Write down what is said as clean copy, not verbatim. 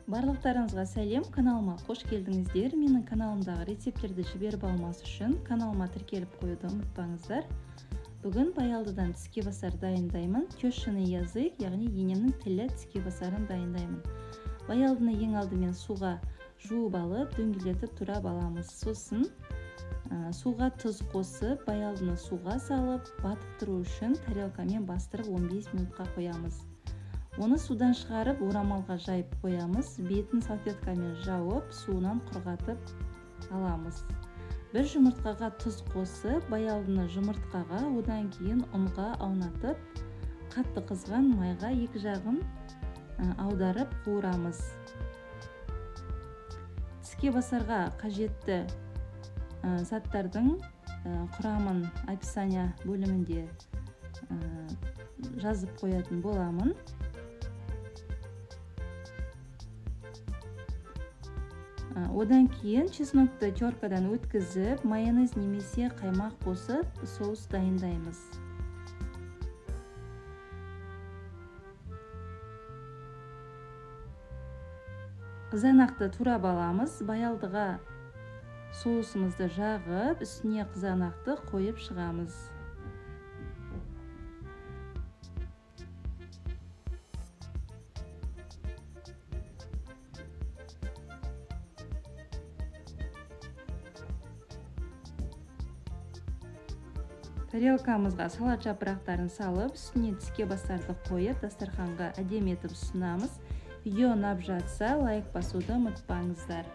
Барлықтарыңызға сәлем, каналыма қош келдіңіздер. Менің каналымдағы рецепттерді жіберіп алмас үшін каналыма тіркеліп қоюды ұмытпаңыздар. Бүгін баялдыдан тіске басар дайындаймын. Тещиный язык, яғни енемнің тілі тіске басарын дайындаймын. Баялдыны ең алдымен суға жуып алып, дөңгелетіп турап аламыз. Сосын суға тұз қосып, баялдыны суға салып, батып тұру үшін тарелкамен бастырып 15 минутқа қоямыз. Оны судан шығарып, орамалға жайып қоямыз. Бетін салфеткамен жауып, суынан құрғатып аламыз. Бір жұмыртқаға тұз қосып, баялдыны жұмыртқаға, одан кейін ұнға аунатып, қатты қызған майға екі жағын аударып қуырамыз. Тіске басарға қажетті заттардың құрамын описание бөлімінде жазып қоятын боламын. Одан кейін чеснокты теркадан өткізіп, майонез немесе қаймақ қосып, соус дайындаймыз. Қызанақты турап аламыз. Баялдыға соусымызды жағып, үстіне қызанақты қойып шығамыз. Тарелкамызға салат жапырақтарын салып, үстіне тіске басарды қойып, дастарханға әдемі етіп ұсынамыз. Видео ұнап жатса, лайк басуды ұмытпаңыздар.